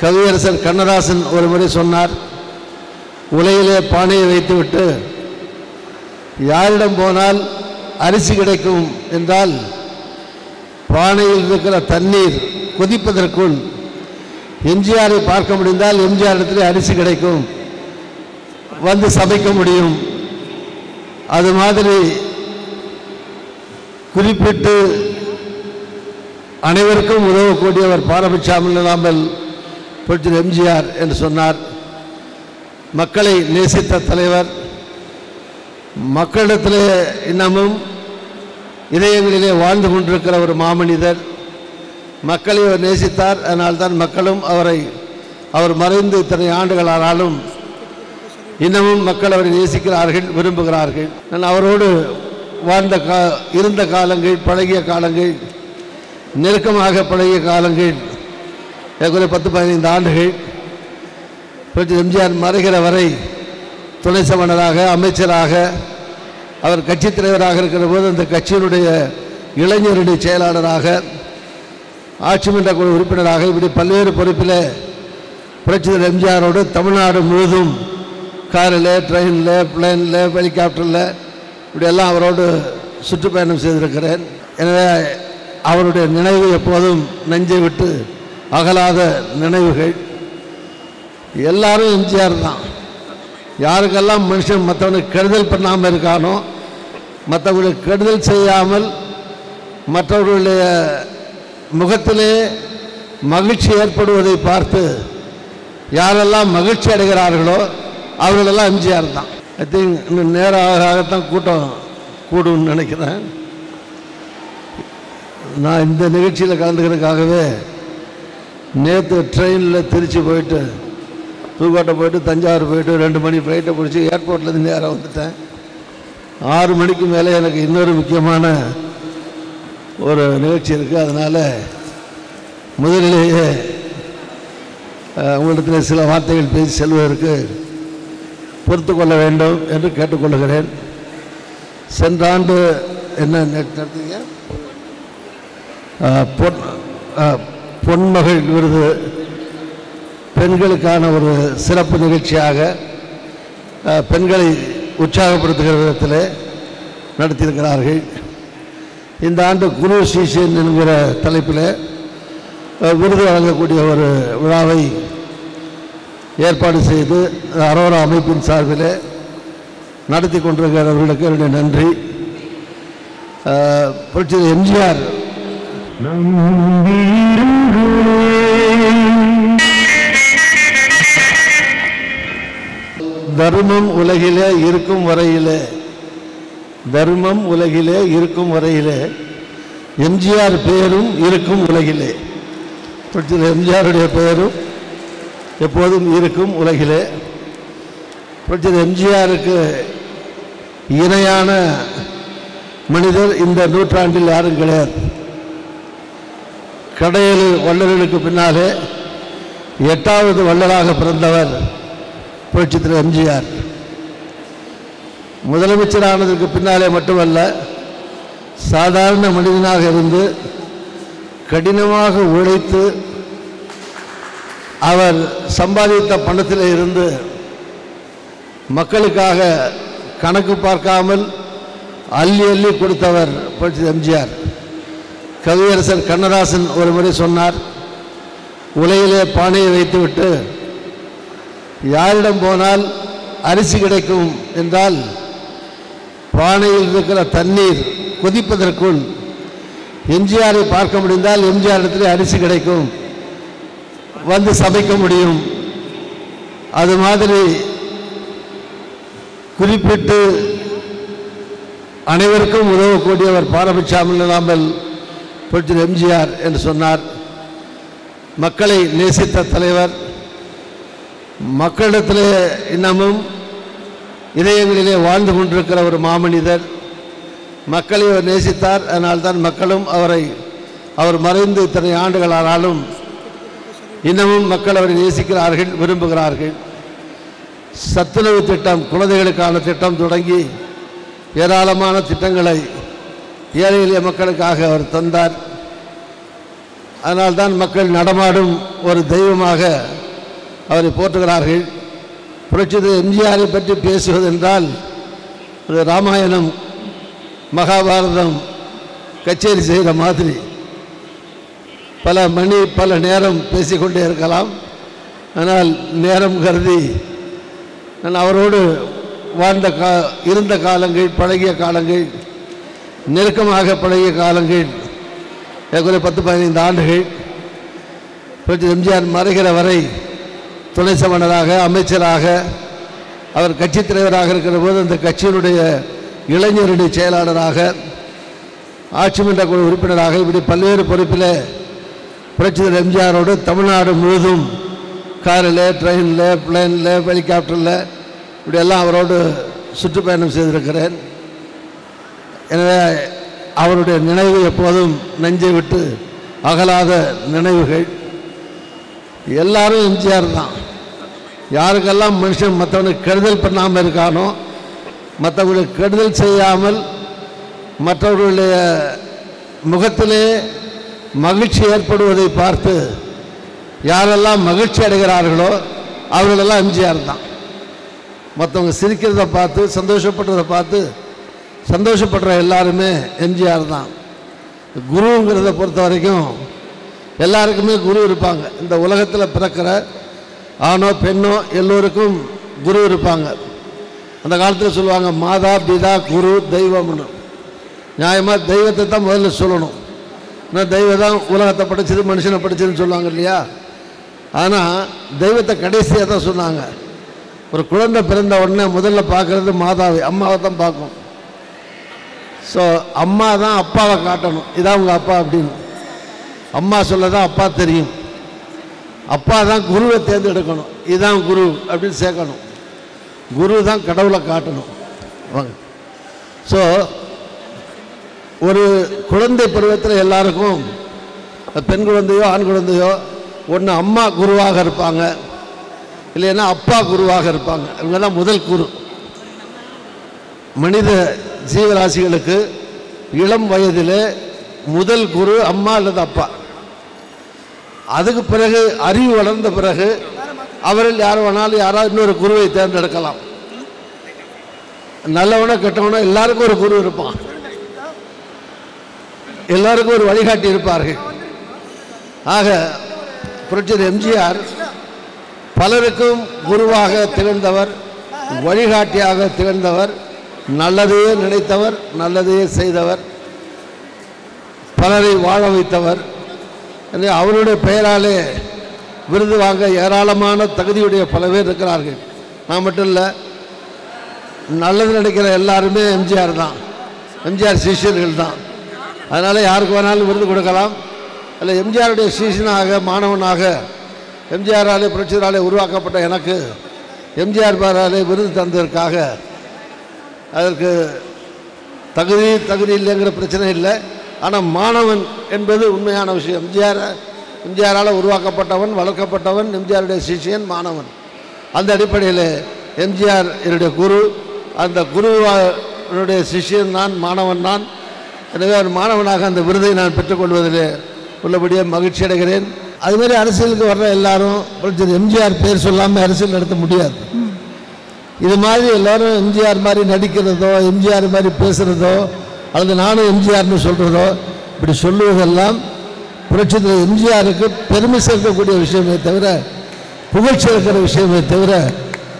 கவியரசர் கண்ணதாசன் ஒரு முறை சொன்னார், உலையிலே பானையை வைத்துவிட்டு யாரிடம் போனால் அரிசி கிடைக்கும் என்றால் பானையில் இருக்கிற தண்ணீர் கொதிப்பதற்குள் எம்ஜிஆரை பார்க்க முடிந்தால் எம்ஜிஆர் இடத்துல அரிசி கிடைக்கும், வந்து சமைக்க முடியும். அது மாதிரி குறிப்பிட்டு அனைவருக்கும் உதவக்கூடியவர் பாரபட்சம் இல்லாமல் புரட்சி எம்ஜிஆர் என்று சொன்னார். மக்களை நேசித்த தலைவர், மக்களிடத்திலே இன்னமும் இதயங்களிலே வாழ்ந்து கொண்டிருக்கிற ஒரு மாமனிதர். மக்களை அவர் நேசித்தார். அதனால்தான் மக்களும் அவர் மறைந்து இத்தனை ஆண்டுகள் ஆனாலும் இன்னமும் மக்கள் அவரை நேசிக்கிறார்கள், விரும்புகிறார்கள். நான் அவரோடு இருந்த காலங்கள், பழகிய காலங்கள், நெருக்கமாக பழகிய காலங்கள் ஏற்கனவே 10-15 ஆண்டுகள். புரட்சி எம்ஜிஆர் மறைகிற வரை துணை சமணராக, அமைச்சராக, அவர் கட்சித் தலைவராக இருக்கிற போது அந்த கட்சியினுடைய இளைஞருடைய செயலாளராக, ஆட்சி மன்ற குழு உறுப்பினராக, இப்படி பல்வேறு பொறுப்பில் புரட்சி எம்ஜிஆரோடு தமிழ்நாடு முழுதும் காரில், ட்ரெயினில், பிளேனில், ஹெலிகாப்டரில் இப்படியெல்லாம் அவரோடு சுற்றுப்பயணம் செய்திருக்கிறேன். எனவே அவருடைய நினைவு எப்போதும் நெஞ்சை விட்டு அகலாத நினைவுகள். எல்லாரும் எம்ஜிஆர் தான். யாருக்கெல்லாம் மனுஷன் மற்றவனுக்கு கெடுதல் பண்ணாமல் இருக்கானோ, மற்றவர்களுக்கு கெடுதல் செய்யாமல் மற்றவர்களுடைய முகத்திலே மகிழ்ச்சி ஏற்படுவதை பார்த்து யாரெல்லாம் மகிழ்ச்சி அடைகிறார்களோ அவர்களெல்லாம் எம்ஜிஆர் தான். ஐ திங்க் இன்னும் நேராகத்தான் கூட்டம் கூடும்னு நினைக்கிறேன். நான் இந்த நிகழ்ச்சியில் கலந்துக்கிறதுக்காகவே நேற்று ட்ரெயினில் திருச்சி போயிட்டு, புதுக்கோட்டை போயிட்டு, தஞ்சாவூர் போயிட்டு 2 மணி ஃப்ளைட்டை பிடிச்சி ஏர்போர்ட்லேருந்து நேராக வந்துட்டேன். 6 மணிக்கு மேலே எனக்கு இன்னொரு முக்கியமான ஒரு நிகழ்ச்சி இருக்குது. அதனால் முதலிலேயே உங்களிடத்தில் சில வார்த்தைகள் பேசி செல்வதற்கு பொறுத்து கொள்ள வேண்டும் என்று கேட்டுக்கொள்கிறேன். சென்ற ஆண்டு என்ன நடத்தீங்க? பொன்மகள் விருது பெண்களுக்கான ஒரு சிறப்பு நிகழ்ச்சியாக பெண்களை உற்சாகப்படுத்துகிற விதத்தில் நடத்தியிருக்கிறார்கள். இந்த ஆண்டு குரு சிஷியன் என்கிற தலைப்பில் விருது வழங்கக்கூடிய ஒரு விழாவை ஏற்பாடு செய்து அரோரா அமைப்பின் சார்பில் நடத்தி கொண்டிருக்கிறவர்களுக்கு என்னுடைய நன்றி. புரட்சி எம்ஜிஆர் தர்மம் உலகிலே இருக்கும் வரையிலே, தர்மம் உலகிலே இருக்கும் வரையிலே எம்ஜிஆர் பெயரும் இருக்கும் உலகிலே. புரட்சி எம்ஜிஆருடைய பெயரும் எப்போதும் இருக்கும் உலகிலே. புரட்சி எம்ஜிஆருக்கு இணையான மனிதர் இந்த நூற்றாண்டில் யாரும் கிடையாது. கடையேழு வள்ளல்களுக்கு பின்னாலே 8வது வள்ளலாக பிறந்தவர் புரட்சி எம்ஜிஆர். முதலமைச்சரானதற்கு பின்னாலே மட்டுமல்ல, சாதாரண மனிதனாக இருந்து கடினமாக உழைத்து அவர் சம்பாதித்த பணத்தில் இருந்து மக்களுக்காக கணக்கு பார்க்காமல் அள்ளி அள்ளி கொடுத்தவர் புரட்சி எம்ஜிஆர். கவியரசர் கண்ணதாசன் ஒரு முறை சொன்னார், உலையிலே பானையை வைத்துவிட்டு யாரிடம் போனால் அரிசி கிடைக்கும் என்றால் பானையில் இருக்கிற தண்ணீர் கொதிப்பதற்குள் எம்ஜிஆரை பார்க்க முடிந்தால் எம்ஜிஆர் இடத்துல அரிசி கிடைக்கும், வந்து சமைக்க முடியும். அது மாதிரி குறிப்பிட்டு அனைவருக்கும் உதவக்கூடியவர் பாரபட்சம் இல்லாமல் புரட்சி எம்ஜிஆர் என்று சொன்னார். மக்களை நேசித்த தலைவர், மக்களிடத்திலே இன்னமும் இதயங்களிலே வாழ்ந்து கொண்டிருக்கிற ஒரு மாமனிதர். மக்களை அவர் நேசித்தார். அதனால்தான் மக்களும் அவர் மறைந்து இத்தனை ஆண்டுகள் ஆனாலும் இன்னமும் மக்கள் அவரை நேசிக்கிறார்கள், விரும்புகிறார்கள். சத்துணவு திட்டம், குழந்தைகளுக்கான திட்டம் தொடங்கி ஏராளமான திட்டங்களை ஏழை எளிய மக்களுக்காக அவர் தந்தார். அதனால்தான் மக்கள் நடமாடும் ஒரு தெய்வமாக அவரை போற்றுகிறார்கள். புரட்சித் எம்ஜிஆரை பற்றி பேசுவதென்றால் அது ராமாயணம் மகாபாரதம் கச்சேரி செய்கிற மாதிரி பல மணி பல நேரம் பேசிக்கொண்டே இருக்கலாம். ஆனால் நேரம் கருதி நான் அவரோடு இருந்த காலங்கள், பழகிய காலங்கள், நெருக்கமாக பழகிய காலங்கள் ஏற்கனவே 10-15 ஆண்டுகள். புரட்சித் எம்ஜிஆர் மறைகிற வரை துணை சமணராக, அமைச்சராக, அவர் கட்சி தலைவராக இருக்கிற போது அந்த கட்சியினுடைய இளைஞரணி செயலாளராக, ஆட்சி மன்ற குழு உறுப்பினராக, இப்படி பல்வேறு பொறுப்பில் புரட்சித் எம்ஜிஆரோடு தமிழ்நாடு முழுவதும் காரில், ட்ரெயினில், பிளேனில், ஹெலிகாப்டரில் இப்படியெல்லாம் அவரோடு சுற்றுப்பயணம் செய்திருக்கிறேன். எனவே அவருடைய நினைவு எப்போதும் நெஞ்சை விட்டு அகலாத நினைவுகள். எல்லாரும் எம்ஜிஆர் தான். யாருக்கெல்லாம் மனுஷன் மற்றவனுக்கு கெடுதல் பண்ணாமல் இருக்கானோ, மற்றவர்களுக்கு கெடுதல் செய்யாமல் மற்றவர்களுடைய முகத்திலே மகிழ்ச்சி ஏற்படுவதை பார்த்து யாரெல்லாம் மகிழ்ச்சி அடைகிறார்களோ அவர்களெல்லாம் எம்ஜிஆர் தான். மற்றவங்க சிரிக்கிறத பார்த்து, சந்தோஷப்படுறதை பார்த்து சந்தோஷப்படுற எல்லாருமே எம்ஜிஆர் தான். குருங்கிறத பொறுத்த வரைக்கும் எல்லாருக்குமே குரு இருப்பாங்க. இந்த உலகத்தில் பிறக்கிற ஆணோ பெண்ணோ எல்லோருக்கும் குரு இருப்பாங்க. அந்த காலத்தில் சொல்லுவாங்க மாதா பிதா குரு தெய்வம்னு. நியாயமாக தெய்வத்தை தான் முதல்ல சொல்லணும். ஏன்னா தெய்வம் தான் உலகத்தை படைச்சது, மனுஷனை படைச்சதுன்னு சொல்லுவாங்க இல்லையா? ஆனால் தெய்வத்தை கடைசியாக தான் சொன்னாங்க. ஒரு குழந்தை பிறந்த உடனே முதல்ல பார்க்குறது மாதாவை, அம்மாவை தான் பார்க்கும். ஸோ அம்மா தான் அப்பாவை காட்டணும், இதான் உங்கள் அப்பா அப்படின்னு. அம்மா சொல்ல தான் அப்பா தெரியும். அப்பா தான் குருவை தேர்ந்தெடுக்கணும், இதுதான் குரு அப்படின்னு சேர்க்கணும். குரு தான் கடவுளை காட்டணும். வாங்க. ஸோ ஒரு குழந்தை பருவத்தில் எல்லாருக்கும் பெண் குழந்தையோ ஆண் குழந்தையோ ஒன்று அம்மா குருவாக இருப்பாங்க, இல்லைன்னா அப்பா குருவாக இருப்பாங்க. இவங்க தான் முதல் குரு. மனித ஜீவராசிகளுக்கு இளம் வயதில் முதல் குரு அம்மா அல்லது அப்பா. அதுக்கு பிறகு அறிவு வளர்ந்த பிறகு அவரில் யார் வேணாலும் யாராவது இன்னொரு குருவை தேர்ந்தெடுக்கலாம். நல்லவனோ கெட்டவனோ எல்லாருக்கும் ஒரு குரு இருப்பான், எல்லாருக்கும் ஒரு வழிகாட்டி இருப்பார்கள். ஆக புரட்சித் எம்ஜிஆர் பலருக்கும் குருவாக திகழ்ந்தவர், வழிகாட்டியாக திகழ்ந்தவர், நல்லதையே நினைத்தவர், நல்லதையே செய்தவர், பலரை வாழ வைத்தவர். அவருடைய பெயராலே விருது வாங்க ஏராளமான தகுதியுடைய பல பேர் இருக்கிறார்கள். நான் மட்டும் இல்லை, நல்லது நினைக்கிற எல்லாருமே எம்ஜிஆர் தான், எம்ஜிஆர் சிஷியர்கள் தான். அதனால் யாருக்கு வேணாலும் விருது கொடுக்கலாம். அல்ல எம்ஜிஆருடைய சிஷியனாக, மாணவனாக, எம்ஜிஆராலே புரட்சியாலே உருவாக்கப்பட்ட எனக்கு எம்ஜிஆர் பேராலே விருது தந்ததற்காக அதற்கு தகுதி இல்லைங்கிற பிரச்சனை இல்லை. ஆனால் மாணவன் என்பது உண்மையான விஷயம். எம்ஜிஆரால் உருவாக்கப்பட்டவன், வளர்க்கப்பட்டவன், எம்ஜிஆருடைய சிஷியன் மாணவன். அந்த அடிப்படையில் எம்ஜிஆர் என்னுடைய குரு, அந்த குருவனுடைய சிஷியன் நான், மாணவன் நான். எனவே ஒரு மாணவனாக அந்த விருதை நான் பெற்றுக்கொள்வதில் உள்ளபடியே மகிழ்ச்சி அடைகிறேன். அதுமாதிரி அரசியலுக்கு வர்ற எல்லாரும் எம்ஜிஆர் பேர் சொல்லாமல் அரசியல் நடத்த முடியாது. இது மாதிரி எல்லோரும் எம்ஜிஆர் மாதிரி நடிக்கிறதோ, எம்ஜிஆர் மாதிரி பேசுகிறதோ, அல்லது நானும் எம்ஜிஆர்னு சொல்கிறதோ, இப்படி சொல்லுவதெல்லாம் புரட்சித்தில் எம்ஜிஆருக்கு பெருமை சேர்க்கக்கூடிய விஷயமே தவிர, புகழ்ச்சி இருக்கிற விஷயமே தவிர,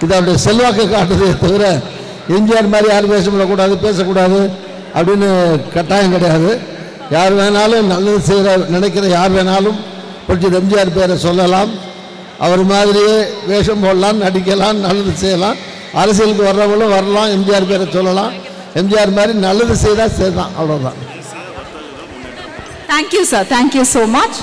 இது அவருடைய செல்வாக்கை காட்டுறதே தவிர, எம்ஜிஆர் மாதிரி யாரும் பேசக்கூடாது அப்படின்னு கட்டாயம் கிடையாது. யார் வேணாலும் நல்லது நினைக்கிற யார் வேணாலும் புரட்சித் எம்ஜிஆர் பேரை சொல்லலாம். அவர் மாதிரியே வேஷம் போடலாம், நடிக்கலாம், நல்லது செய்யலாம். அரசியலுக்கு வர்றவங்களும் வரலாம், எம்ஜிஆர் பேரை சொல்லலாம். எம்ஜிஆர் மாதிரி நல்லது செய்தால் செய்யலாம், அவ்வளோதான். Thank you, sir. Thank you so much.